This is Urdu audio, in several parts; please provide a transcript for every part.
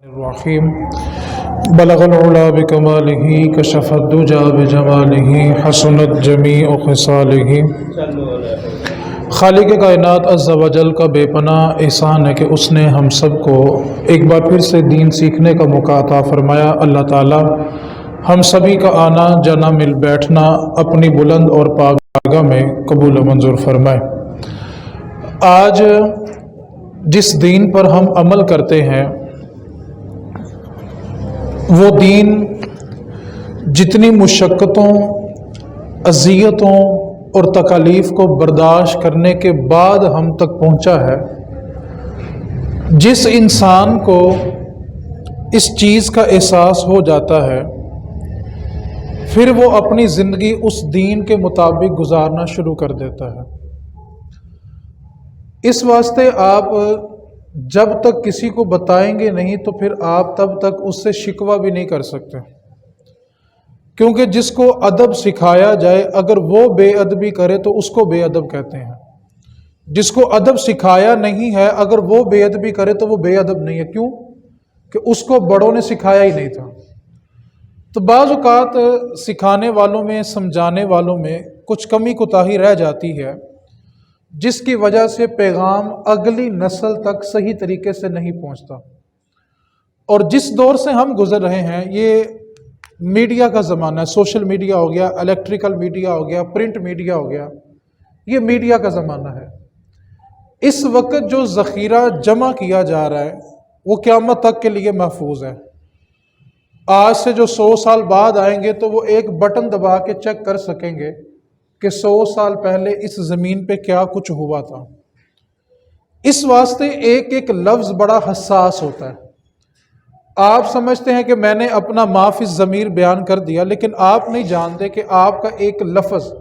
الرحیم بلغ العلا بکمالہ کشف الدجا بجمالہ حسنت جمیع خصالہ۔ خالق کائنات عز و جل کا بے پناہ احسان ہے کہ اس نے ہم سب کو ایک بار پھر سے دین سیکھنے کا موقع عطا فرمایا۔ اللہ تعالی ہم سبھی کا آنا جانا مل بیٹھنا اپنی بلند اور پاک بارگاہ میں قبول و منظور فرمائے۔ آج جس دین پر ہم عمل کرتے ہیں وہ دین جتنی مشقتوں، اذیتوں اور تکالیف کو برداشت کرنے کے بعد ہم تک پہنچا ہے، جس انسان کو اس چیز کا احساس ہو جاتا ہے پھر وہ اپنی زندگی اس دین کے مطابق گزارنا شروع کر دیتا ہے۔ اس واسطے آپ جب تک کسی کو بتائیں گے نہیں تو پھر آپ تب تک اس سے شکوہ بھی نہیں کر سکتے، کیونکہ جس کو ادب سکھایا جائے اگر وہ بے ادبی کرے تو اس کو بے ادب کہتے ہیں، جس کو ادب سکھایا نہیں ہے اگر وہ بے ادبی کرے تو وہ بے ادب نہیں ہے۔ کیوں؟ کہ اس کو بڑوں نے سکھایا ہی نہیں تھا۔ تو بعض اوقات سکھانے والوں میں، سمجھانے والوں میں کچھ کمی کوتاہی رہ جاتی ہے، جس کی وجہ سے پیغام اگلی نسل تک صحیح طریقے سے نہیں پہنچتا۔ اور جس دور سے ہم گزر رہے ہیں یہ میڈیا کا زمانہ ہے، سوشل میڈیا ہو گیا، الیکٹریکل میڈیا ہو گیا، پرنٹ میڈیا ہو گیا، یہ میڈیا کا زمانہ ہے۔ اس وقت جو ذخیرہ جمع کیا جا رہا ہے وہ قیامت تک کے لیے محفوظ ہے۔ آج سے جو 100 سال بعد آئیں گے تو وہ ایک بٹن دبا کے چیک کر سکیں گے کہ 100 سال پہلے اس زمین پہ کیا کچھ ہوا تھا۔ اس واسطے ایک ایک لفظ بڑا حساس ہوتا ہے۔ آپ سمجھتے ہیں کہ میں نے اپنا ما فی الضمیر بیان کر دیا، لیکن آپ نہیں جانتے کہ آپ کا ایک لفظ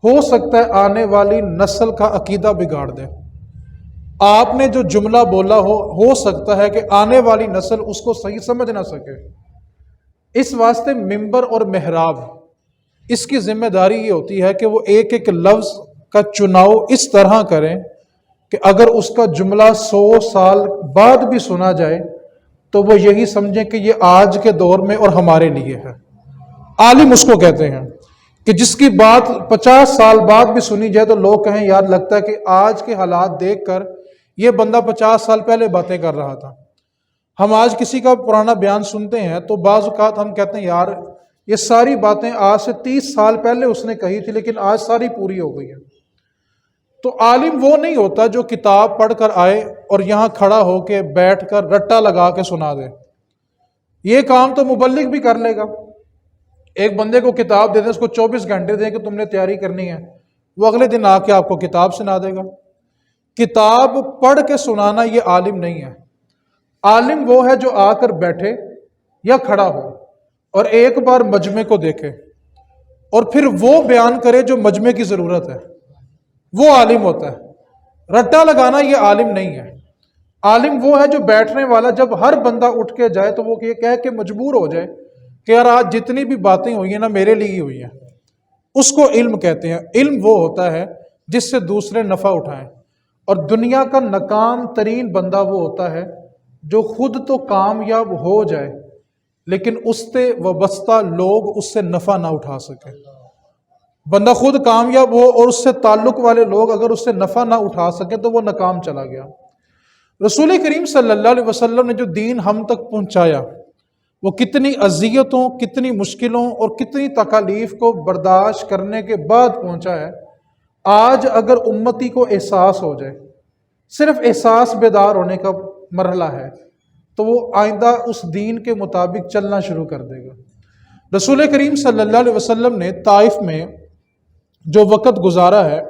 ہو سکتا ہے آنے والی نسل کا عقیدہ بگاڑ دے۔ آپ نے جو جملہ بولا ہو سکتا ہے کہ آنے والی نسل اس کو صحیح سمجھ نہ سکے۔ اس واسطے منبر اور محراب اس کی ذمہ داری یہ ہوتی ہے کہ وہ ایک ایک لفظ کا چناؤ اس طرح کریں کہ اگر اس کا جملہ 100 سال بعد بھی سنا جائے تو وہ یہی سمجھیں کہ یہ آج کے دور میں اور ہمارے لیے ہے۔ عالم اس کو کہتے ہیں کہ جس کی بات 50 سال بعد بھی سنی جائے تو لوگ کہیں یار لگتا ہے کہ آج کے حالات دیکھ کر یہ بندہ 50 سال پہلے باتیں کر رہا تھا۔ ہم آج کسی کا پرانا بیان سنتے ہیں تو بعض اوقات ہم کہتے ہیں یار یہ ساری باتیں آج سے 30 سال پہلے اس نے کہی تھی لیکن آج ساری پوری ہو گئی ہیں۔ تو عالم وہ نہیں ہوتا جو کتاب پڑھ کر آئے اور یہاں کھڑا ہو کے بیٹھ کر رٹا لگا کے سنا دے۔ یہ کام تو مبلغ بھی کر لے گا۔ ایک بندے کو کتاب دے دیں، اس کو 24 گھنٹے دیں کہ تم نے تیاری کرنی ہے، وہ اگلے دن آ کے آپ کو کتاب سنا دے گا۔ کتاب پڑھ کے سنانا یہ عالم نہیں ہے۔ عالم وہ ہے جو آ کر بیٹھے یا کھڑا ہو اور ایک بار مجمع کو دیکھے اور پھر وہ بیان کرے جو مجمع کی ضرورت ہے، وہ عالم ہوتا ہے۔ رٹا لگانا یہ عالم نہیں ہے۔ عالم وہ ہے جو بیٹھنے والا جب ہر بندہ اٹھ کے جائے تو وہ یہ کہہ کے مجبور ہو جائے کہ یار آج جتنی بھی باتیں ہوئی ہیں نا میرے لیے ہی ہوئی ہیں، اس کو علم کہتے ہیں۔ علم وہ ہوتا ہے جس سے دوسرے نفع اٹھائیں، اور دنیا کا ناکام ترین بندہ وہ ہوتا ہے جو خود تو کامیاب ہو جائے لیکن اس سے وابستہ لوگ اس سے نفع نہ اٹھا سکے۔ بندہ خود کامیاب ہو اور اس سے تعلق والے لوگ اگر اس سے نفع نہ اٹھا سکے تو وہ ناکام چلا گیا۔ رسول کریم صلی اللہ علیہ وسلم نے جو دین ہم تک پہنچایا وہ کتنی اذیتوں، کتنی مشکلوں اور کتنی تکالیف کو برداشت کرنے کے بعد پہنچا ہے۔ آج اگر امتی کو احساس ہو جائے، صرف احساس بیدار ہونے کا مرحلہ ہے، تو وہ آئندہ اس دین کے مطابق چلنا شروع کر دے گا۔ رسول کریم صلی اللہ علیہ وسلم نے طائف میں جو وقت گزارا ہے،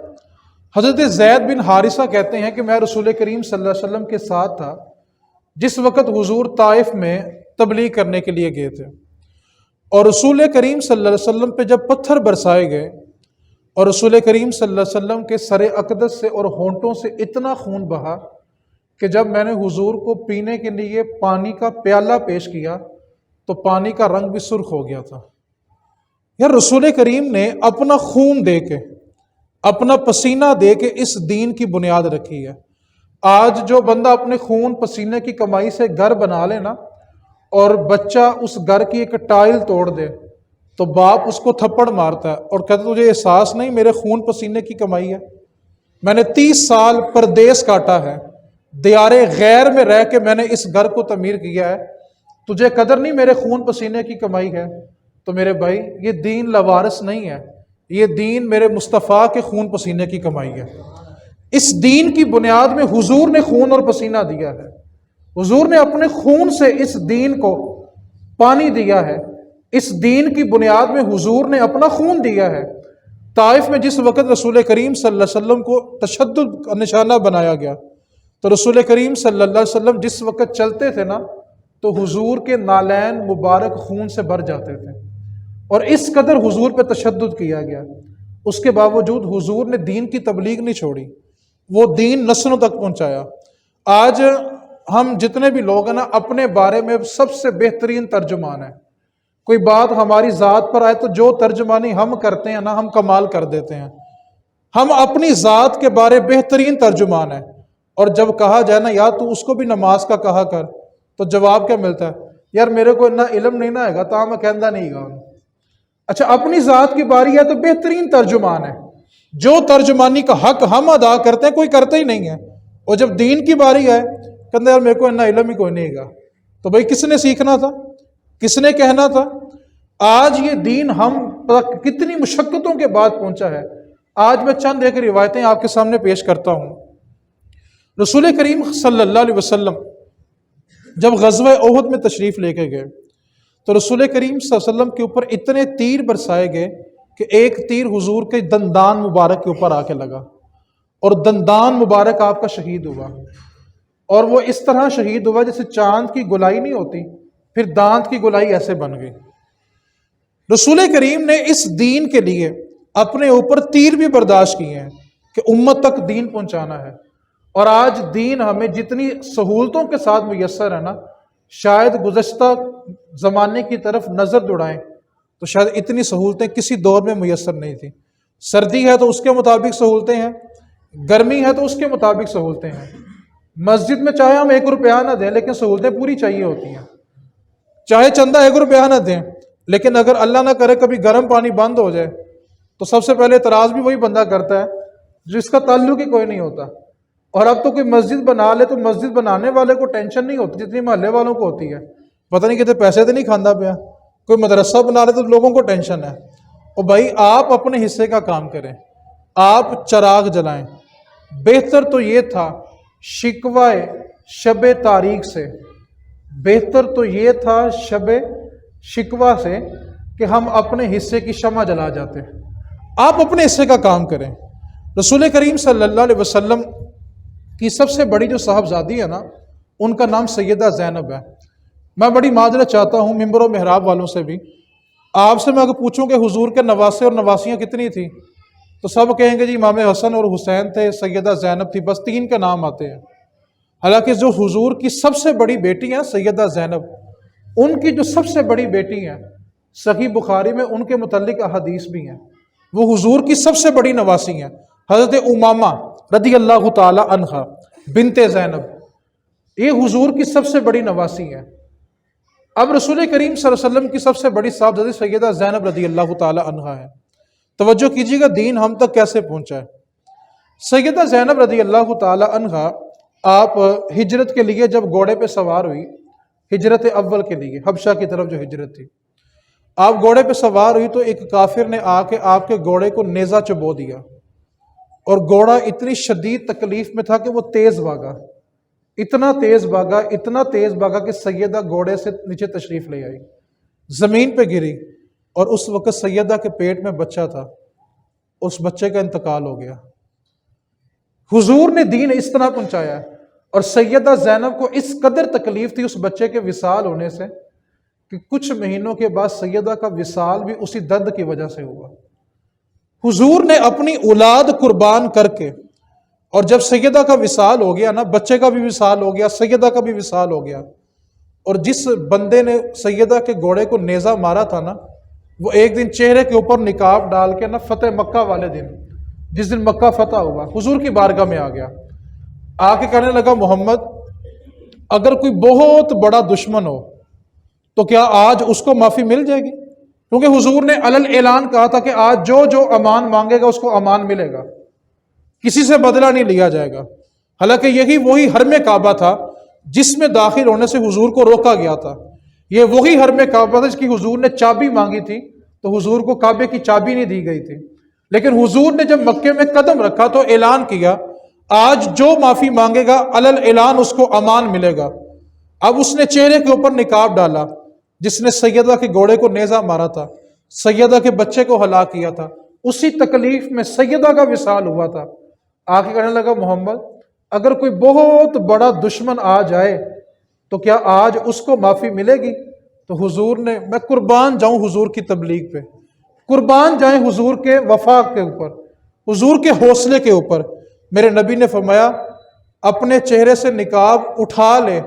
حضرت زید بن حارثہ کہتے ہیں کہ میں رسول کریم صلی اللہ علیہ وسلم کے ساتھ تھا جس وقت حضور طائف میں تبلیغ کرنے کے لیے گئے تھے، اور رسول کریم صلی اللہ علیہ وسلم پہ جب پتھر برسائے گئے اور رسول کریم صلی اللہ علیہ وسلم کے سر اقدس سے اور ہونٹوں سے اتنا خون بہا کہ جب میں نے حضور کو پینے کے لیے پانی کا پیالہ پیش کیا تو پانی کا رنگ بھی سرخ ہو گیا تھا۔ یار رسول کریم نے اپنا خون دے کے، اپنا پسینہ دے کے اس دین کی بنیاد رکھی ہے۔ آج جو بندہ اپنے خون پسینے کی کمائی سے گھر بنا لے نا، اور بچہ اس گھر کی ایک ٹائل توڑ دے تو باپ اس کو تھپڑ مارتا ہے اور کہتا تجھے احساس نہیں میرے خون پسینے کی کمائی ہے، میں نے 30 سال پردیس کاٹا ہے، دیار غیر میں رہ کے میں نے اس گھر کو تعمیر کیا ہے، تجھے قدر نہیں میرے خون پسینے کی کمائی ہے؟ تو میرے بھائی یہ دین لوارث نہیں ہے، یہ دین میرے مصطفیٰ کے خون پسینے کی کمائی ہے۔ اس دین کی بنیاد میں حضور نے خون اور پسینہ دیا ہے، حضور نے اپنے خون سے اس دین کو پانی دیا ہے، اس دین کی بنیاد میں حضور نے اپنا خون دیا ہے۔ طائف میں جس وقت رسول کریم صلی اللہ علیہ وسلم کو تشدد کا نشانہ بنایا گیا تو رسول کریم صلی اللہ علیہ وسلم جس وقت چلتے تھے نا تو حضور کے نالین مبارک خون سے بھر جاتے تھے، اور اس قدر حضور پہ تشدد کیا گیا، اس کے باوجود حضور نے دین کی تبلیغ نہیں چھوڑی، وہ دین نسلوں تک پہنچایا۔ آج ہم جتنے بھی لوگ ہیں نا اپنے بارے میں سب سے بہترین ترجمان ہیں، کوئی بات ہماری ذات پر آئے تو جو ترجمانی ہم کرتے ہیں نا ہم کمال کر دیتے ہیں، ہم اپنی ذات کے بارے بہترین ترجمان ہیں، اور جب کہا جائے نا یا تو اس کو بھی نماز کا کہا کر تو جواب کیا ملتا ہے؟ یار میرے کو اتنا علم نہیں نہ ہے تا میں کہندہ نہیں گا۔ اچھا اپنی ذات کی باری ہے تو بہترین ترجمان ہے، جو ترجمانی کا حق ہم ادا کرتے ہیں کوئی کرتا ہی نہیں ہے، اور جب دین کی باری ہے کہندہ یار میرے کو اتنا علم ہی کوئی نہیں گا، تو بھائی کس نے سیکھنا تھا، کس نے کہنا تھا؟ آج یہ دین ہم تک کتنی مشقتوں کے بعد پہنچا ہے۔ آج میں چند ایک روایتیں آپ کے سامنے پیش کرتا ہوں۔ رسول کریم صلی اللہ علیہ وسلم جب غزوہ احد میں تشریف لے کے گئے تو رسول کریم صلی اللہ علیہ وسلم کے اوپر اتنے تیر برسائے گئے کہ ایک تیر حضور کے دندان مبارک کے اوپر آ کے لگا، اور دندان مبارک آپ کا شہید ہوا، اور وہ اس طرح شہید ہوا جیسے چاند کی گولائی نہیں ہوتی، پھر دانت کی گولائی ایسے بن گئی۔ رسول کریم نے اس دین کے لیے اپنے اوپر تیر بھی برداشت کیے ہیں کہ امت تک دین پہنچانا ہے، اور آج دین ہمیں جتنی سہولتوں کے ساتھ میسر ہے نا، شاید گزشتہ زمانے کی طرف نظر دوڑائیں تو شاید اتنی سہولتیں کسی دور میں میسر نہیں تھیں۔ سردی ہے تو اس کے مطابق سہولتیں ہیں، گرمی ہے تو اس کے مطابق سہولتیں ہیں۔ مسجد میں چاہے ہم 1 روپیہ نہ دیں لیکن سہولتیں پوری چاہیے ہوتی ہیں، چاہے چندہ 1 روپیہ نہ دیں لیکن اگر اللہ نہ کرے کبھی گرم پانی بند ہو جائے تو سب سے پہلے اعتراض بھی وہی بندہ کرتا ہے جس کا تعلق ہی کوئی نہیں ہوتا۔ اور اب تو کوئی مسجد بنا لے تو مسجد بنانے والے کو ٹینشن نہیں ہوتی جتنی محلے والوں کو ہوتی ہے، پتہ نہیں کتنے پیسے تو نہیں کھاندہ پیا۔ کوئی مدرسہ بنا لے تو لوگوں کو ٹینشن ہے۔ اور بھائی آپ اپنے حصے کا کام کریں، آپ چراغ جلائیں۔ بہتر تو یہ تھا شکوائے شب تاریک سے، بہتر تو یہ تھا شب شکوہ سے کہ ہم اپنے حصے کی شمع جلا جاتے۔ آپ اپنے حصے کا کام کریں۔ رسول کریم صلی اللہ علیہ وسلم کی سب سے بڑی جو صاحبزادی ہے نا ان کا نام سیدہ زینب ہے۔ میں بڑی معذرت چاہتا ہوں ممبر و محراب والوں سے بھی، آپ سے میں اگر پوچھوں کہ حضور کے نواسے اور نواسیاں کتنی تھیں تو سب کہیں گے جی امام حسن اور حسین تھے، سیدہ زینب تھی، بس 3 کے نام آتے ہیں۔ حالانکہ جو حضور کی سب سے بڑی بیٹی ہیں سیدہ زینب، ان کی جو سب سے بڑی بیٹی ہیں صحیح بخاری میں ان کے متعلق احادیث بھی ہیں، وہ حضور کی سب سے بڑی نواسی ہیں، حضرت امامہ رضی اللہ تعالی عنہا بنت زینب، یہ حضور کی سب سے بڑی نواسی ہیں۔ اب رسول کریم صلی اللہ علیہ وسلم کی سب سے بڑی صاحبزادی سیدہ زینب رضی اللہ تعالی عنہا ہے۔ توجہ کیجیے گا دین ہم تک کیسے پہنچا ہے۔ سیدہ زینب رضی اللہ تعالی عنہا آپ ہجرت کے لیے جب گھوڑے پہ سوار ہوئی، ہجرت اول کے لیے حبشہ کی طرف جو ہجرت تھی، آپ گھوڑے پہ سوار ہوئی تو ایک کافر نے آ کے آپ کے گھوڑے کو نیزہ چبو دیا، اور گھوڑا اتنی شدید تکلیف میں تھا کہ وہ تیز بھاگا، اتنا تیز بھاگا کہ سیدہ گھوڑے سے نیچے تشریف لے آئی، زمین پہ گری، اور اس وقت سیدہ کے پیٹ میں بچہ تھا، اس بچے کا انتقال ہو گیا۔ حضور نے دین اس طرح پہنچایا ہے، اور سیدہ زینب کو اس قدر تکلیف تھی اس بچے کے وصال ہونے سے کہ کچھ مہینوں کے بعد سیدہ کا وصال بھی اسی درد کی وجہ سے ہوا۔ حضور نے اپنی اولاد قربان کر کے، اور جب سیدہ کا وصال ہو گیا نا، بچے کا بھی وصال ہو گیا، سیدہ کا بھی وصال ہو گیا، اور جس بندے نے سیدہ کے گھوڑے کو نیزہ مارا تھا نا، وہ ایک دن چہرے کے اوپر نقاب ڈال کے نا فتح مکہ والے دن، جس دن مکہ فتح ہوا، حضور کی بارگاہ میں آ گیا، آ کے کہنے لگا محمد اگر کوئی بہت بڑا دشمن ہو تو کیا آج اس کو معافی مل جائے گی؟ کیونکہ حضور نے علل اعلان کہا تھا کہ آج جو جو امان مانگے گا اس کو امان ملے گا، کسی سے بدلہ نہیں لیا جائے گا۔ حالانکہ یہی وہی حرم کعبہ تھا جس میں داخل ہونے سے حضور کو روکا گیا تھا، یہ وہی حرم کعبہ تھا جس کی حضور نے چابی مانگی تھی تو حضور کو کعبے کی چابی نہیں دی گئی تھی، لیکن حضور نے جب مکے میں قدم رکھا تو اعلان کیا آج جو معافی مانگے گا علل اعلان اس کو امان ملے گا۔ اب اس نے چہرے کے اوپر نقاب ڈالا، جس نے سیدہ کے گھوڑے کو نیزہ مارا تھا، سیدہ کے بچے کو ہلاک کیا تھا، اسی تکلیف میں سیدہ کا وصال ہوا تھا۔ آ کے کہنے لگا محمد اگر کوئی بہت بڑا دشمن آ جائے تو کیا آج اس کو معافی ملے گی؟ تو حضور نے، میں قربان جاؤں حضور کی تبلیغ پہ، قربان جائیں حضور کے وفاق کے اوپر، حضور کے حوصلے کے اوپر۔ میرے نبی نے فرمایا اپنے چہرے سے نقاب اٹھا لے،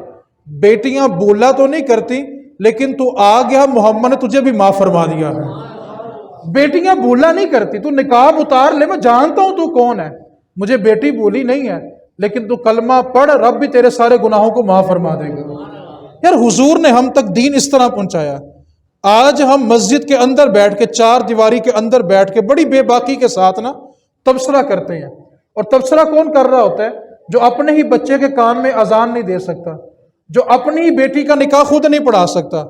بیٹیاں بولا تو نہیں کرتی لیکن تو آ گیا محمد نے تجھے بھی معاف فرما دیا ہے۔ بیٹیاں بولا نہیں کرتی، تو نقاب اتار لے، میں جانتا ہوں تو کون ہے، مجھے بیٹی بولی نہیں ہے لیکن تو کلمہ پڑھ، رب بھی تیرے سارے گناہوں کو معاف فرما دے گا۔ یار حضور نے ہم تک دین اس طرح پہنچایا۔ آج ہم مسجد کے اندر بیٹھ کے، چار دیواری کے اندر بیٹھ کے بڑی بے باکی کے ساتھ نا تبصرہ کرتے ہیں، اور تبصرہ کون کر رہا ہوتا ہے؟ جو اپنے ہی بچے کے کان میں اذان نہیں دے سکتا، جو اپنی ہی بیٹی کا نکاح خود نہیں پڑھا سکتا۔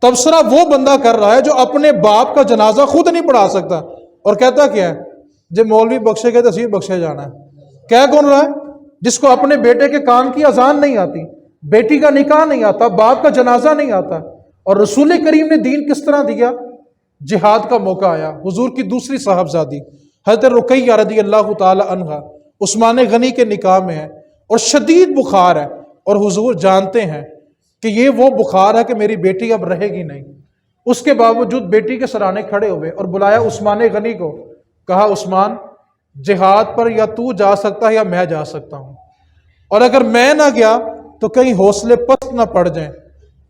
تبصرہ وہ بندہ کر رہا ہے جو اپنے باپ کا جنازہ خود نہیں پڑھا سکتا، اور کہتا کیا ہے جب مولوی بخشے گئے تصویر بخشے جانا ہے۔ کیا کون رہا ہے؟ جس کو اپنے بیٹے کے کان کی اذان نہیں آتی، بیٹی کا نکاح نہیں آتا، باپ کا جنازہ نہیں آتا۔ اور رسول کریم نے دین کس طرح دیا؟ جہاد کا موقع آیا، حضور کی دوسری صاحبزادی حضرت رقیہ رضی اللہ تعالی عنہا عثمان غنی کے نکاح میں ہے اور شدید بخار ہے، اور حضور جانتے ہیں کہ یہ وہ بخار ہے کہ میری بیٹی اب رہے گی نہیں۔ اس کے باوجود بیٹی کے سرانے کھڑے ہوئے اور بلایا عثمان غنی کو، کہا عثمان جہاد پر یا تو جا سکتا ہے یا میں جا سکتا ہوں، اور اگر میں نہ گیا تو کہیں حوصلے پست نہ پڑ جائیں،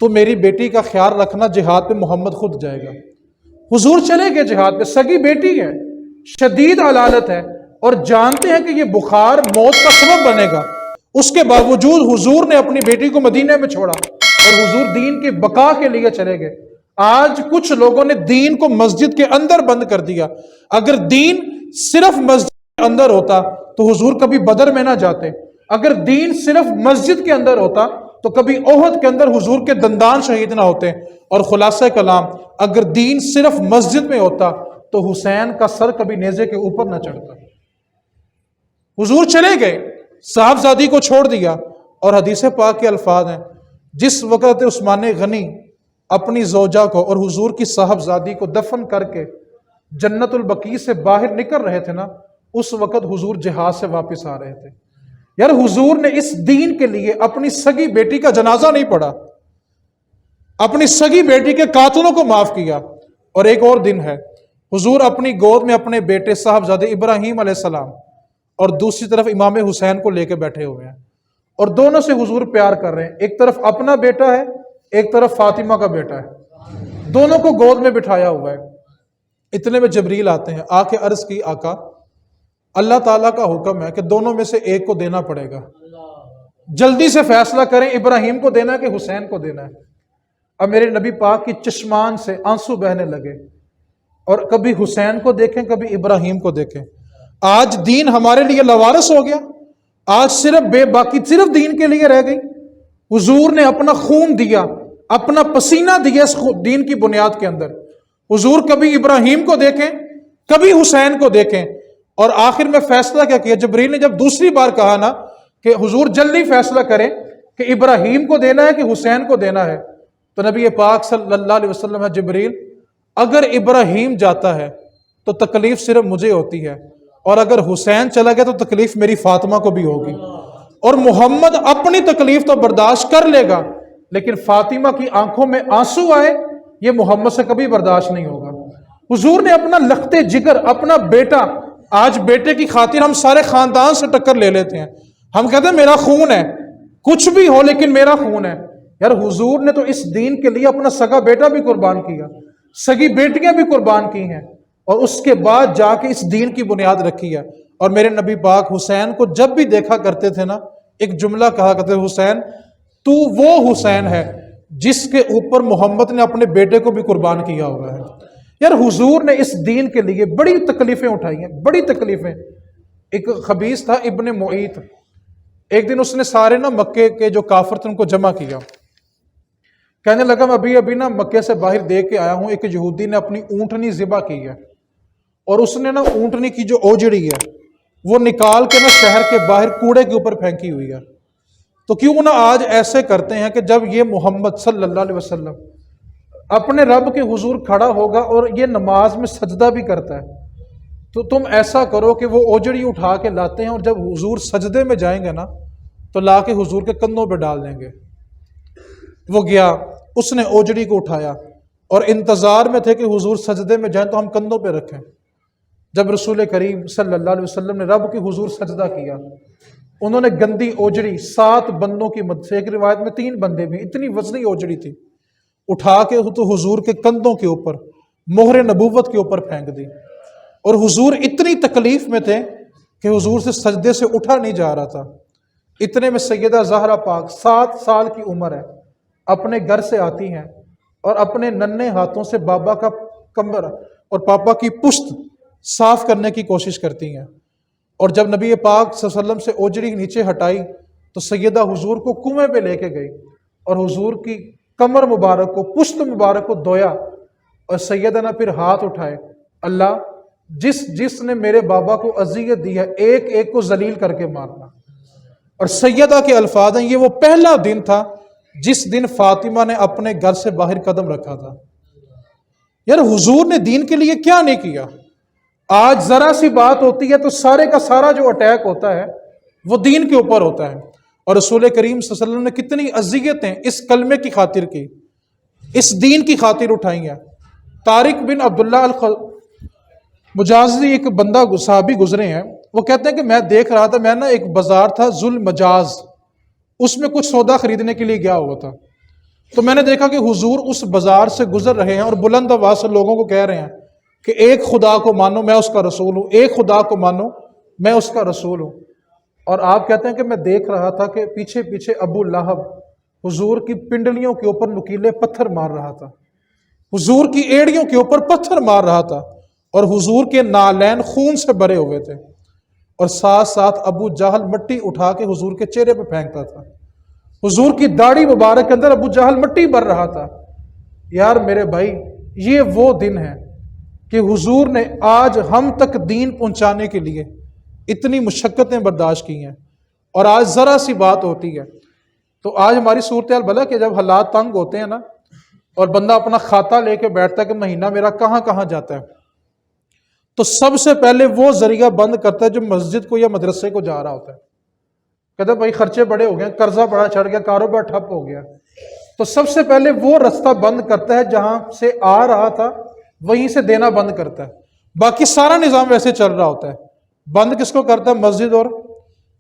تو میری بیٹی کا خیال رکھنا، جہاد پہ محمد خود جائے گا۔ حضور چلے گئے جہاد پہ، سگی بیٹی ہے، شدید علالت ہے، اور جانتے ہیں کہ یہ بخار موت کا سبب بنے گا، اس کے باوجود حضور نے اپنی بیٹی کو مدینے میں چھوڑا اور حضور دین کی بقا کے لیے چلے گئے۔ آج کچھ لوگوں نے دین کو مسجد کے اندر بند کر دیا۔ اگر دین صرف مسجد کے اندر ہوتا تو حضور کبھی بدر میں نہ جاتے، اگر دین صرف مسجد کے اندر ہوتا تو کبھی احد کے اندر حضور کے دندان شہید نہ ہوتے، اور خلاصہ کلام اگر دین صرف مسجد میں ہوتا تو حسین کا سر کبھی نیزے کے اوپر نہ چڑھتا۔ حضور چلے گئے، صاحبزادی کو چھوڑ دیا، اور حدیث پاک کے الفاظ ہیں جس وقت عثمان غنی اپنی زوجہ کو اور حضور کی صاحبزادی کو دفن کر کے جنت البقیع سے باہر نکل رہے تھے نا، اس وقت حضور جہاد سے واپس آ رہے تھے۔ یار حضور نے اس دین کے لیے اپنی سگی بیٹی کا جنازہ نہیں پڑھا، اپنی سگی بیٹی کے قاتلوں کو معاف کیا۔ اور ایک اور دن ہے، حضور اپنی گود میں اپنے بیٹے صاحبزادے ابراہیم علیہ السلام اور دوسری طرف امام حسین کو لے کے بیٹھے ہوئے ہیں، اور دونوں سے حضور پیار کر رہے ہیں۔ ایک طرف اپنا بیٹا ہے، ایک طرف فاطمہ کا بیٹا ہے، دونوں کو گود میں بٹھایا ہوا ہے۔ اتنے میں جبریل آتے ہیں، آ کے عرض کی آقا اللہ تعالیٰ کا حکم ہے کہ دونوں میں سے ایک کو دینا پڑے گا، جلدی سے فیصلہ کریں ابراہیم کو دینا ہے کہ حسین کو دینا ہے۔ اب میرے نبی پاک کی چشمان سے آنسو بہنے لگے، اور کبھی حسین کو دیکھیں کبھی ابراہیم کو دیکھیں۔ آج دین ہمارے لیے لوارث ہو گیا، آج صرف بے باکی صرف دین کے لیے رہ گئی۔ حضور نے اپنا خون دیا، اپنا پسینہ دیا اس دین کی بنیاد کے اندر۔ حضور کبھی ابراہیم کو دیکھیں کبھی حسین کو دیکھیں، اور آخر میں فیصلہ کیا کیا؟ جبریل نے جب دوسری بار کہا نا کہ حضور جلدی فیصلہ کریں کہ ابراہیم کو دینا ہے کہ حسین کو دینا ہے، تو نبی پاک صلی اللہ علیہ وسلم ہے جبریل اگر ابراہیم جاتا ہے تو تکلیف صرف مجھے ہوتی ہے، اور اگر حسین چلا گیا تو تکلیف میری فاطمہ کو بھی ہوگی، اور محمد اپنی تکلیف تو برداشت کر لے گا لیکن فاطمہ کی آنکھوں میں آنسو آئے یہ محمد سے کبھی برداشت نہیں ہوگا۔ حضور نے اپنا لخت جگر، اپنا بیٹا، آج بیٹے کی خاطر ہم سارے خاندان سے ٹکر لے لیتے ہیں، ہم کہتے ہیں میرا خون ہے، کچھ بھی ہو لیکن میرا خون ہے۔ یار حضور نے تو اس دین کے لیے اپنا سگا بیٹا بھی قربان کیا، سگی بیٹیاں بھی قربان کی ہیں، اور اس کے بعد جا کے اس دین کی بنیاد رکھی ہے۔ اور میرے نبی پاک حسین کو جب بھی دیکھا کرتے تھے نا ایک جملہ کہا کرتے حسین تو وہ حسین ہے جس کے اوپر محمد نے اپنے بیٹے کو بھی قربان کیا ہوا ہے۔ یار حضور نے اس دین کے لیے بڑی تکلیفیں اٹھائی ہیں، بڑی تکلیفیں۔ ایک خبیث تھا ابن معیط، ایک دن اس نے سارے مکے کے جو کافر تھے ان کو جمع کیا، کہنے لگا میں ابھی مکے سے باہر دیکھ کے آیا ہوں، ایک یہودی نے اپنی اونٹنی ذبح کی ہے اور اس نے اونٹنی کی جو اوجڑی ہے وہ نکال کے شہر کے باہر کوڑے کے اوپر پھینکی ہوئی ہے۔ تو کیوں نہ آج ایسے کرتے ہیں کہ جب یہ محمد صلی اللہ علیہ وسلم اپنے رب کے حضور کھڑا ہوگا اور یہ نماز میں سجدہ بھی کرتا ہے تو تم ایسا کرو کہ وہ اوجڑی اٹھا کے لاتے ہیں اور جب حضور سجدے میں جائیں گے تو لا کے حضور کے کندھوں پہ ڈال دیں گے۔ وہ گیا، اس نے اوجڑی کو اٹھایا اور انتظار میں تھے کہ حضور سجدے میں جائیں تو ہم کندھوں پہ رکھیں۔ جب رسول کریم صلی اللہ علیہ وسلم نے رب کے حضور سجدہ کیا، انہوں نے گندی اوجڑی 7 بندوں کی مدد سے، ایک روایت میں 3 بندے بھی، اتنی وزنی اوجڑی تھی، اٹھا کے تو حضور کے کندھوں کے اوپر مہر نبوت کے اوپر پھینک دی۔ اور حضور اتنی تکلیف میں تھے کہ حضور سے سجدے سے اٹھا نہیں جا رہا تھا۔ اتنے میں سیدہ زہرا پاک 7 سال کی عمر ہے، اپنے گھر سے آتی ہیں اور اپنے ننھے ہاتھوں سے بابا کا کمر اور پاپا کی پشت صاف کرنے کی کوشش کرتی ہیں، اور جب نبی پاک صلی اللہ علیہ وسلم سے اوجڑی نیچے ہٹائی تو سیدہ حضور کو کنویں پہ لے کے گئی اور حضور کی کمر مبارک کو، پشت مبارک کو دھویا، اور سیدہ نے پھر ہاتھ اٹھائے، اللہ جس نے میرے بابا کو اذیت دی ہے ایک ایک کو ذلیل کر کے مارنا۔ اور سیدہ کے الفاظ ہیں، یہ وہ پہلا دن تھا جس دن فاطمہ نے اپنے گھر سے باہر قدم رکھا تھا۔ یار حضور نے دین کے لیے کیا نہیں کیا؟ آج ذرا سی بات ہوتی ہے تو سارے کا سارا جو اٹیک ہوتا ہے وہ دین کے اوپر ہوتا ہے، اور رسول کریم صلی اللہ علیہ وسلم نے کتنی اذیتیں اس کلمے کی خاطر کی، اس دین کی خاطر اٹھائی ہیں۔ طارق بن عبداللہ مجازی ایک بندہ صحابی گزرے ہیں، وہ کہتے ہیں کہ میں دیکھ رہا تھا، میں ایک بازار تھا ذوالمجاز، اس میں کچھ سودا خریدنے کے لیے گیا ہوا تھا، تو میں نے دیکھا کہ حضور اس بازار سے گزر رہے ہیں اور بلند آواز سے لوگوں کو کہہ رہے ہیں کہ ایک خدا کو مانو میں اس کا رسول ہوں، ایک خدا کو مانو میں اس کا رسول ہوں۔ اور آپ کہتے ہیں کہ میں دیکھ رہا تھا کہ پیچھے پیچھے ابو لہب حضور کی پنڈلیوں کے اوپر نکیلے پتھر مار رہا تھا، حضور کی ایڑیوں کے اوپر پتھر مار رہا تھا، اور حضور کے نالین خون سے بھرے ہوئے تھے، اور ساتھ ساتھ ابو جہل مٹی اٹھا کے حضور کے چہرے پہ پھینکتا تھا، حضور کی داڑھی مبارک کے اندر ابو جہل مٹی بھر رہا تھا۔ یار میرے بھائی، یہ وہ دن ہے کہ حضور نے آج ہم تک دین پہنچانے کے لیے اتنی مشقتیں برداشت کی ہیں، اور آج ذرا سی بات ہوتی ہے تو آج ہماری صورتحال بھلا کہ جب حالات تنگ ہوتے ہیں اور بندہ اپنا کھاتا لے کے بیٹھتا ہے کہ مہینہ میرا کہاں کہاں جاتا ہے، تو سب سے پہلے وہ ذریعہ بند کرتا ہے جو مسجد کو یا مدرسے کو جا رہا ہوتا ہے، کہتا ہے بھائی خرچے بڑے ہو گئے، قرضہ بڑا چڑھ گیا، کاروبار ٹھپ ہو گیا، تو سب سے پہلے وہ رستہ بند کرتا ہے جہاں سے آ رہا تھا وہیں سے دینا بند کرتا ہے۔ باقی سارا نظام ویسے چل رہا ہوتا ہے، بند کس کو کرتا ہے؟ مسجد اور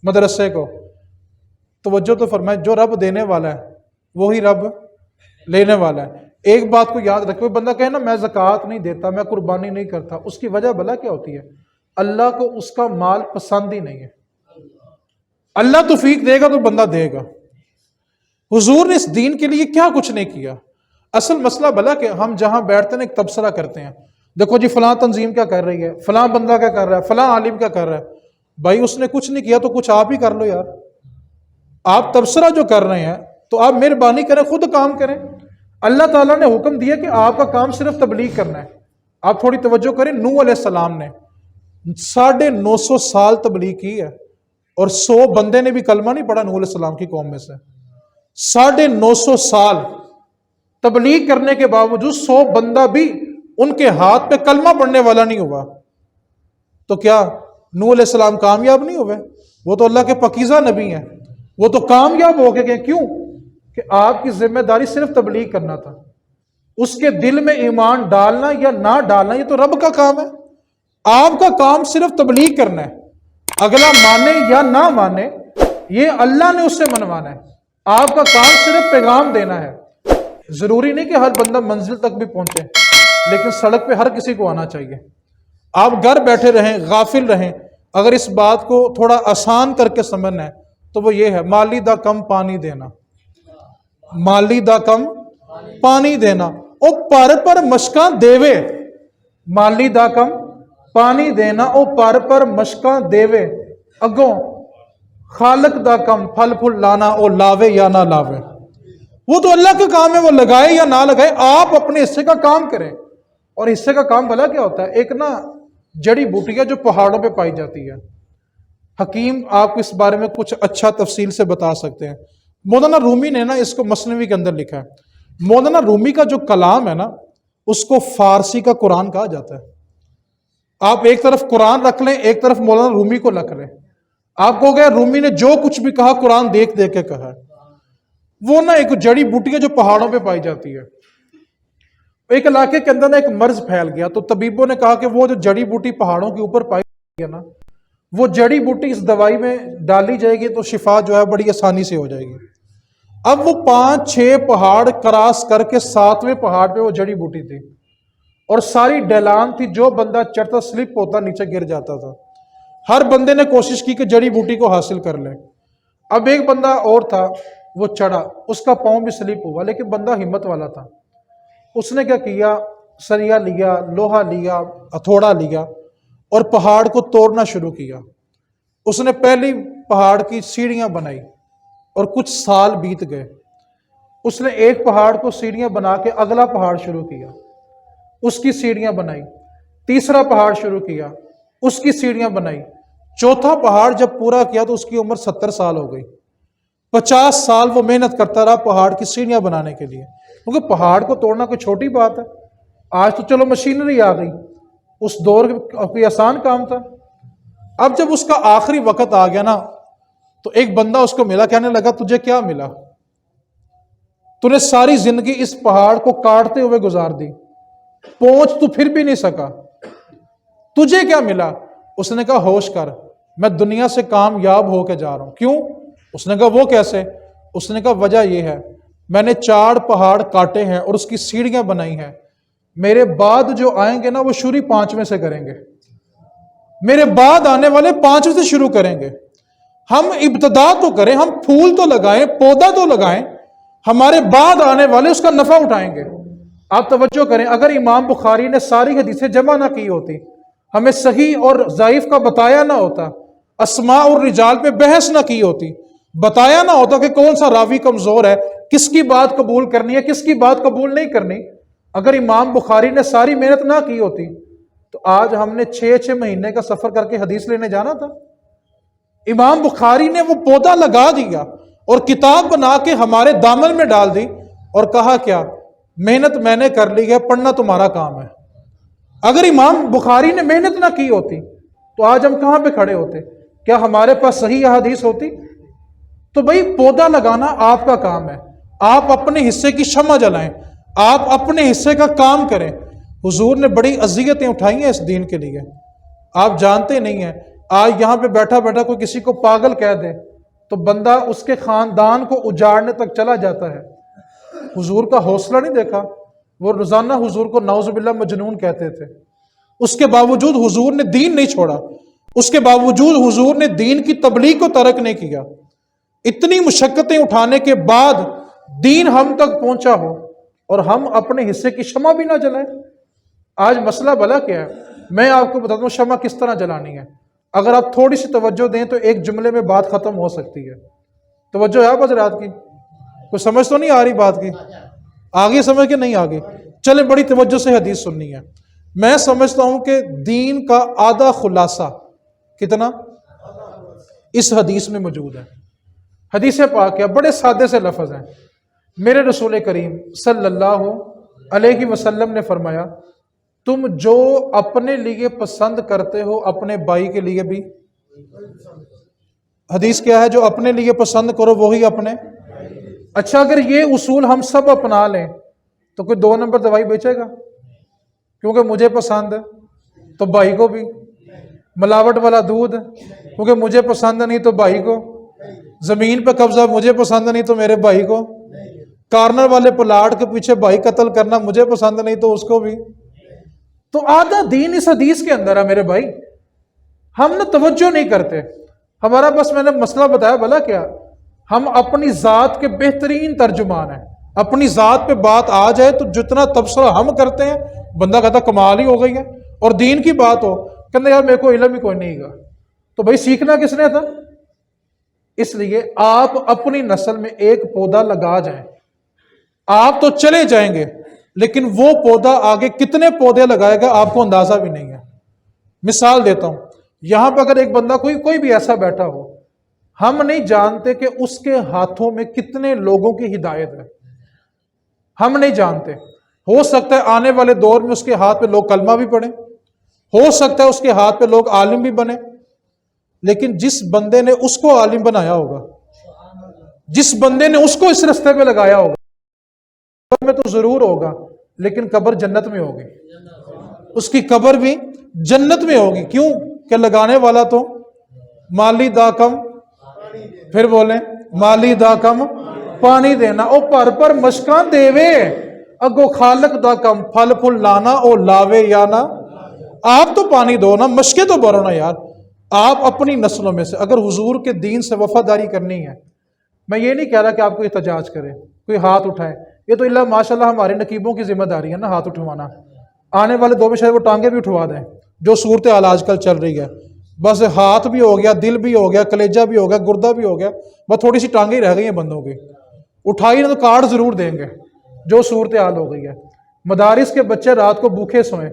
مدرسے کو۔ توجہ تو فرمائیں، جو رب دینے والا ہے وہی رب لینے والا ہے۔ ایک بات کو یاد رکھو، بندہ کہے نا میں زکوٰۃ نہیں دیتا، میں قربانی نہیں کرتا، اس کی وجہ بھلا کیا ہوتی ہے؟ اللہ کو اس کا مال پسند ہی نہیں ہے۔ اللہ توفیق دے گا تو بندہ دے گا۔ حضور نے اس دین کے لیے کیا کچھ نہیں کیا۔ اصل مسئلہ بھلا کہ ہم جہاں بیٹھتے ہیں ایک تبصرہ کرتے ہیں، دیکھو جی فلاں تنظیم کیا کر رہی ہے، فلاں بندہ کیا کر رہا ہے، فلاں عالم کیا کر رہا ہے۔ بھائی اس نے کچھ نہیں کیا تو کچھ آپ ہی کر لو یار۔ آپ تبصرہ جو کر رہے ہیں تو آپ مہربانی کریں خود کام کریں۔ اللہ تعالیٰ نے حکم دیا کہ آپ کا کام صرف تبلیغ کرنا ہے۔ آپ تھوڑی توجہ کریں، نوح علیہ السلام نے 950 سال تبلیغ کی ہے، اور 100 بندے نے بھی کلمہ نہیں پڑھا نوح علیہ السلام کی قوم میں سے۔ 950 سال تبلیغ کرنے کے باوجود 100 بندہ بھی ان کے ہاتھ پہ کلمہ پڑھنے والا نہیں ہوا، تو کیا نوح علیہ السلام کامیاب نہیں ہوئے؟ وہ تو اللہ کے پاکیزہ نبی ہیں، وہ تو کامیاب ہو گئے۔ کیوں؟ کہ آپ کی ذمہ داری صرف تبلیغ کرنا تھا، اس کے دل میں ایمان ڈالنا یا نہ ڈالنا یہ تو رب کا کام ہے۔ آپ کا کام صرف تبلیغ کرنا ہے، اگلا مانے یا نہ مانے یہ اللہ نے اس سے منوانا ہے۔ آپ کا کام صرف پیغام دینا ہے۔ ضروری نہیں کہ ہر بندہ منزل تک بھی پہنچے، لیکن سڑک پہ ہر کسی کو آنا چاہیے۔ آپ گھر بیٹھے رہیں، غافل رہیں، اگر اس بات کو تھوڑا آسان کر کے سمجھنا ہے تو وہ یہ ہے مالی دا کم پانی دینا، مالی دا کم پانی دینا، او پر مشکاں دیوے، مالی دا کم پانی دینا او پر مشکاں دیوے، اگوں خالق دا کم پھل پھل لانا او لاوے یا نہ لاوے۔ وہ تو اللہ کا کام ہے، وہ لگائے یا نہ لگائے، آپ اپنے حصے کا کام کریں۔ اور حصے کا کام بھلا کیا ہوتا ہے؟ ایک نا جڑی بوٹی ہے جو پہاڑوں پہ پائی جاتی ہے، حکیم آپ کو اس بارے میں کچھ اچھا تفصیل سے بتا سکتے ہیں۔ مولانا رومی نے نا اس کو مثنوی کے اندر لکھا ہے۔ مولانا رومی کا جو کلام ہے نا اس کو فارسی کا قرآن کہا جاتا ہے۔ آپ ایک طرف قرآن رکھ لیں، ایک طرف مولانا رومی کو رکھ لیں، آپ کو گیا رومی نے جو کچھ بھی کہا قرآن دیکھ دیکھ کے کہا ہے۔ وہ نا ایک جڑی بوٹی ہے جو پہاڑوں پہ پائی جاتی ہے۔ ایک علاقے کے اندر نا ایک مرض پھیل گیا تو طبیبوں نے کہا کہ وہ جو جڑی بوٹی پہاڑوں کے اوپر پائی جاتی ہے نا، وہ جڑی بوٹی اس دوائی میں ڈالی جائے گی تو شفا جو ہے بڑی آسانی سے ہو جائے گی۔ اب وہ 5-6 پہاڑ کراس کر کے 7ویں پہاڑ پہ وہ جڑی بوٹی تھی اور ساری ڈھلان تھی، جو بندہ چڑھتا سلپ ہوتا نیچے گر جاتا تھا۔ ہر بندے نے کوشش کی کہ جڑی بوٹی کو حاصل کر لے۔ اب ایک بندہ اور تھا، وہ چڑھا، اس کا پاؤں بھی سلپ ہوا، لیکن بندہ ہمت والا تھا۔ اس نے کیا کیا، سریا لیا، لوہا لیا، ہتھوڑا لیا اور پہاڑ کو توڑنا شروع کیا۔ اس نے پہلی پہاڑ کی سیڑھیاں بنائی اور کچھ سال بیت گئے۔ اس نے ایک پہاڑ کو سیڑھیاں بنا کے اگلا پہاڑ شروع کیا، اس کی سیڑھیاں بنائی، تیسرا پہاڑ شروع کیا، اس کی سیڑھیاں بنائی، چوتھا پہاڑ جب پورا کیا تو اس کی عمر 70 سال ہو گئی۔ 50 سال وہ محنت کرتا رہا پہاڑ کی سیڑھیاں بنانے کے لیے، کیونکہ پہاڑ کو توڑنا کوئی چھوٹی بات ہے۔ آج تو چلو مشینری آ گئی، اس دور کوئی آسان کام تھا۔ اب جب اس کا آخری وقت آ گیا نا تو ایک بندہ اس کو ملا، کہنے لگا تجھے کیا ملا؟ تو نے ساری زندگی اس پہاڑ کو کاٹتے ہوئے گزار دی، پہنچ تو پھر بھی نہیں سکا، تجھے کیا ملا؟ اس نے کہا ہوش کر، میں دنیا سے کامیاب ہو کے جا رہا ہوں۔ کیوں؟ اس نے کہا وہ کیسے؟ اس نے کہا وجہ یہ ہے، میں نے 4 پہاڑ کاٹے ہیں اور اس کی سیڑھیاں بنائی ہیں، میرے بعد جو آئیں گے نا وہ شروع 5ویں سے کریں گے، میرے بعد آنے والے 5ویں سے شروع کریں گے۔ ہم ابتدا تو کریں، ہم پھول تو لگائیں، پودا تو لگائیں، ہمارے بعد آنے والے اس کا نفع اٹھائیں گے۔ آپ توجہ کریں، اگر امام بخاری نے ساری حدیثیں جمع نہ کی ہوتی، ہمیں صحیح اور ضعیف کا بتایا نہ ہوتا، اسماء اور رجال پہ بحث نہ کی ہوتی، بتایا نہ ہوتا کہ کون سا راوی کمزور ہے، کس کی بات قبول کرنی ہے، کس کی بات قبول نہیں کرنی، اگر امام بخاری نے ساری محنت نہ کی ہوتی تو آج ہم نے 6 مہینے کا سفر کر کے حدیث لینے جانا تھا۔ امام بخاری نے وہ پودا لگا دیا اور کتاب بنا کے ہمارے دامن میں ڈال دی اور کہا کیا، محنت میں نے کر لی ہے، پڑھنا تمہارا کام ہے۔ اگر امام بخاری نے محنت نہ کی ہوتی تو آج ہم کہاں پہ کھڑے ہوتے؟ کیا ہمارے پاس صحیح حدیث ہوتی؟ تو بھئی پودا لگانا آپ کا کام ہے، آپ اپنے حصے کی شمع جلائیں، آپ اپنے حصے کا کام کریں۔ حضور نے بڑی اذیتیں اٹھائی ہیں اس دین کے لیے، آپ جانتے نہیں ہیں۔ آج یہاں پہ بیٹھا بیٹھا کوئی کسی کو پاگل کہہ دے تو بندہ اس کے خاندان کو اجاڑنے تک چلا جاتا ہے۔ حضور کا حوصلہ نہیں دیکھا، وہ روزانہ حضور کو نعوذ باللہ مجنون کہتے تھے، اس کے باوجود حضور نے دین نہیں چھوڑا، اس کے باوجود حضور نے دین کی تبلیغ کو ترک نہیں کیا۔ اتنی مشقتیں اٹھانے کے بعد دین ہم تک پہنچا ہو اور ہم اپنے حصے کی شمع بھی نہ جلائیں۔ آج مسئلہ بھلا کیا ہے، میں آپ کو بتاتا ہوں شمع کس طرح جلانی ہے۔ اگر آپ تھوڑی سی توجہ دیں تو ایک جملے میں بات ختم ہو سکتی ہے۔ توجہ ہے آپ حضرات کی؟ کوئی سمجھ تو نہیں آ رہی بات کی؟ آگے سمجھ کے نہیں آگے؟ چلیں بڑی توجہ سے حدیث سننی ہے۔ میں سمجھتا ہوں کہ دین کا آدھا خلاصہ کتنا اس حدیث میں موجود ہے۔ حدیث پاک کیا بڑے سادے سے لفظ ہیں۔ میرے رسول کریم صلی اللہ علیہ وسلم نے فرمایا، تم جو اپنے لیے پسند کرتے ہو اپنے بھائی کے لیے بھی۔ حدیث کیا ہے؟ جو اپنے لیے پسند کرو وہی اپنے۔ اچھا اگر یہ اصول ہم سب اپنا لیں تو کوئی 2 نمبر دوائی بیچے گا؟ کیونکہ مجھے پسند ہے تو بھائی کو بھی۔ ملاوٹ والا دودھ کیونکہ مجھے پسند نہیں تو بھائی کو۔ زمین پہ قبضہ مجھے پسند نہیں تو میرے بھائی کو۔ کارنر والے پلاٹ کے پیچھے بھائی قتل کرنا مجھے پسند نہیں تو اس کو بھی۔ تو آدھا دین اس حدیث کے اندر ہے میرے بھائی۔ ہم نہ توجہ نہیں کرتے، ہمارا بس میں نے مسئلہ بتایا بھلا کیا، ہم اپنی ذات کے بہترین ترجمان ہیں. اپنی ذات پہ بات آ جائے تو جتنا تبصرہ ہم کرتے ہیں بندہ کہتا کمال ہی ہو گئی ہے، اور دین کی بات ہو کہتے یار میرے کو علم ہی کوئی نہیں گا. تو بھائی سیکھنا کس نے تھا؟ اس لیے آپ اپنی نسل میں ایک پودا لگا جائیں. آپ تو چلے جائیں گے لیکن وہ پودا آگے کتنے پودے لگائے گا آپ کو اندازہ بھی نہیں ہے. مثال دیتا ہوں، یہاں پہ اگر ایک بندہ کوئی بھی ایسا بیٹھا ہو، ہم نہیں جانتے کہ اس کے ہاتھوں میں کتنے لوگوں کی ہدایت ہے، ہم نہیں جانتے. ہو سکتا ہے آنے والے دور میں اس کے ہاتھ پہ لوگ کلمہ بھی پڑھیں، ہو سکتا ہے اس کے ہاتھ پہ لوگ عالم بھی بنے. لیکن جس بندے نے اس کو عالم بنایا ہوگا، جس بندے نے اس کو اس رستے پہ لگایا ہوگا، میں تو ضرور ہوگا لیکن قبر جنت میں ہوگی. اس کی قبر بھی جنت میں ہوگی. کیوں کہ لگانے والا تو مالی دا کم، پھر بولیں مالی دا کم پانی دینا او پر مشکاں دیوے اگو خالق دا کم پھل پھل لانا او لاوے یا نہ. آپ تو پانی دو نا، مشکیں تو بھرو نا یار. آپ اپنی نسلوں میں سے اگر حضور کے دین سے وفاداری کرنی ہے، میں یہ نہیں کہہ رہا کہ آپ کو احتجاج کرے، کوئی ہاتھ اٹھائے، یہ تو اللہ ماشاء اللہ ہمارے نقیبوں کی ذمہ داری ہے نا ہاتھ اٹھوانا. آنے والے دو میں شاید وہ ٹانگیں بھی اٹھوا دیں، جو صورتحال آج کل چل رہی ہے. بس ہاتھ بھی ہو گیا، دل بھی ہو گیا، کلیجہ بھی ہو گیا، گردہ بھی ہو گیا، بس تھوڑی سی ٹانگیں ہی رہ گئی ہیں بندوں کی. اٹھائی نہ تو کارڈ ضرور دیں گے جو صورتحال ہو گئی ہے. مدارس کے بچے رات کو بھوکے سوئیں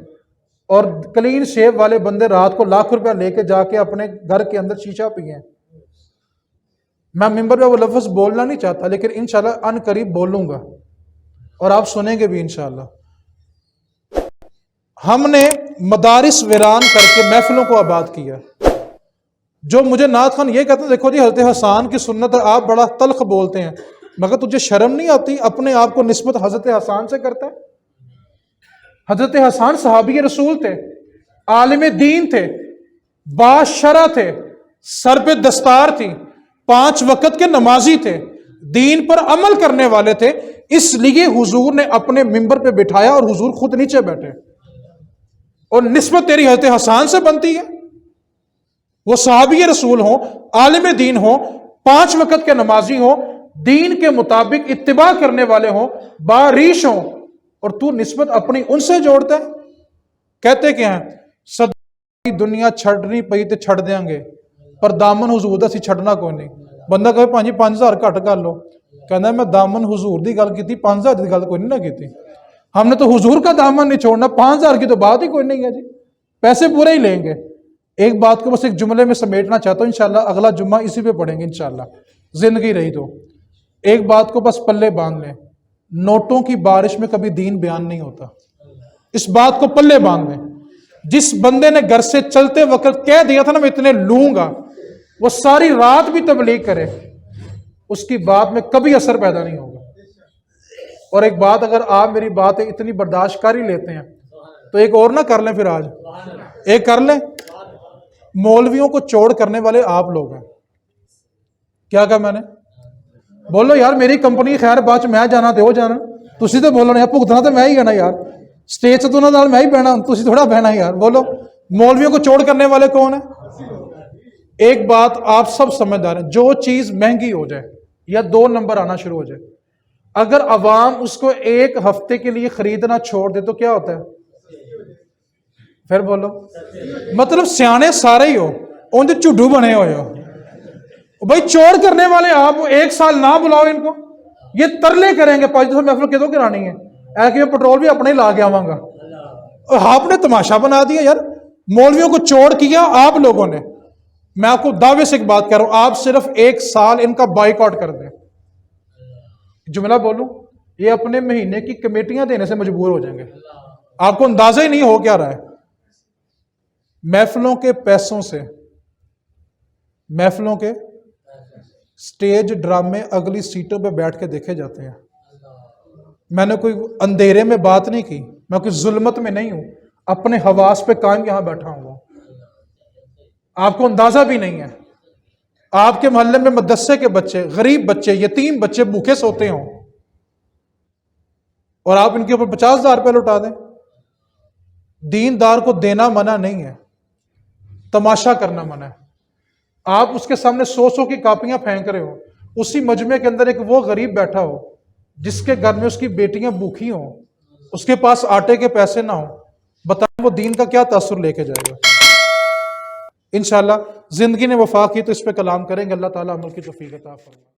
اور کلین شیپ والے بندے رات کو لاکھ روپیہ لے کے جا کے اپنے گھر کے اندر شیشہ پیئیں. میں ممبر پہ وہ لفظ بولنا نہیں چاہتا لیکن انشاءاللہ ان قریب بولوں گا اور آپ سنیں گے بھی انشاءاللہ. ہم نے مدارس ویران کر کے محفلوں کو آباد کیا. جو مجھے نعت خان یہ کہتے ہیں دیکھو جی حضرت حسان کی سنت ہے، آپ بڑا تلخ بولتے ہیں، مگر تجھے شرم نہیں آتی اپنے آپ کو نسبت حضرت حسان سے کرتا ہے؟ حضرت حسان صحابی رسول تھے، عالم دین تھے، باشرع تھے، سر پہ دستار تھی، 5 وقت کے نمازی تھے، دین پر عمل کرنے والے تھے. اس لیے حضور نے اپنے ممبر پہ بٹھایا اور حضور خود نیچے بیٹھے. اور نسبت تیری حضرت حسان سے بنتی ہے. وہ صحابی رسول ہوں، عالم دین ہوں، 5 وقت کے نمازی ہوں، دین کے مطابق اتباع کرنے والے ہوں، باریش ہوں، اور تو نسبت اپنی ان سے جوڑتا ہے. کہتے کیا ہیں؟ صدقہ دنیا چھڑنی پئی تے چھڑ دیاں گے پر دامن حضور دا سی چھڑنا کوئی نہیں. بندہ کہے 5,000 گھٹ کر لو، کہنا میں دامن حضور دی گل کیتی، 5,000 دی گل کوئی نہیں نہ کیتی. ہم نے تو حضور کا دامن نہیں چھوڑنا، 5,000 کی تو بات ہی کوئی نہیں ہے جی، پیسے پورے ہی لیں گے. ایک بات کو بس ایک جملے میں سمیٹنا چاہتا ہوں، انشاءاللہ اگلا جمعہ اسی پہ پڑھیں گے انشاءاللہ، زندگی رہی تو. ایک بات کو بس پلے باندھ لیں، نوٹوں کی بارش میں کبھی دین بیان نہیں ہوتا. اس بات کو پلے باندھ لیں. جس بندے نے گھر سے چلتے وقت کہہ دیا تھا نا میں اتنے لوں گا، وہ ساری رات بھی تبلیغ کرے، اس کی بات میں کبھی اثر پیدا نہیں ہوگا. اور ایک بات، اگر آپ میری باتیں اتنی برداشت کر ہی لیتے ہیں تو ایک اور نہ کر لیں، پھر آج ایک کر لیں. مولویوں کو چوڑ کرنے والے آپ لوگ ہیں. کیا کہا میں نے؟ بولو یار میری کمپنی خیر بعد میں جانا تے ہو جانا، تسی تو بولو نا بھگتنا تو میں ہی ہے نا یار، سٹیج سے تو انہوں میں ہی بہنا، تسی تھوڑا بہنا یار. بولو مولویوں کو چوڑ کرنے والے کون ہیں؟ ایک بات آپ سب سمجھدار ہیں، جو چیز مہنگی ہو جائے یا 2 نمبر آنا شروع ہو جائے، اگر عوام اس کو 1 ہفتے کے لیے خریدنا چھوڑ دے تو کیا ہوتا ہے؟ پھر بولو، مطلب سیانے سارے ہی ہو ان کے چڈو بنے ہوئے ہو. بھائی چور کرنے والے آپ 1 سال نہ بلاؤ ان کو، یہ ترلے کریں گے 500 محفل کدوں کرانی ہے، اے کہ میں پٹرول بھی اپنے ہی لا کے آواں گا. آپ نے تماشا بنا دیا یار، مولویوں کو چوڑ کیا آپ لوگوں نے. میں آپ کو دعوے سے ایک بات کہہ رہا ہوں، آپ صرف 1 سال ان کا بائیکاٹ کر دیں. جملہ بولوں، یہ اپنے مہینے کی کمیٹیاں دینے سے مجبور ہو جائیں گے. آپ کو اندازہ ہی نہیں ہو کیا رہا ہے. محفلوں کے پیسوں سے، محفلوں کے سٹیج ڈرامے اگلی سیٹوں پہ بیٹھ کے دیکھے جاتے ہیں. میں نے کوئی اندھیرے میں بات نہیں کی، میں کوئی ظلمت میں نہیں ہوں، اپنے حواس پہ قائم یہاں بیٹھا ہوں. آپ کو اندازہ بھی نہیں ہے. آپ کے محلے میں مدرسے کے بچے، غریب بچے، یتیم بچے بھوکے سوتے ہوں اور آپ ان کے اوپر 50,000 روپے لوٹا دیں. دیندار کو دینا منع نہیں ہے، تماشا کرنا منع ہے. آپ اس کے سامنے 100 کی کاپیاں پھینک رہے ہو، اسی مجمع کے اندر ایک وہ غریب بیٹھا ہو جس کے گھر میں اس کی بیٹیاں بھوکھی ہوں، اس کے پاس آٹے کے پیسے نہ ہوں، بتائیں وہ دین کا کیا تاثر لے کے جائے گا؟ انشاءاللہ زندگی نے وفا کی تو اس پہ کلام کریں گے۔ اللہ تعالیٰ عمل کی توفیق عطا فرمائے۔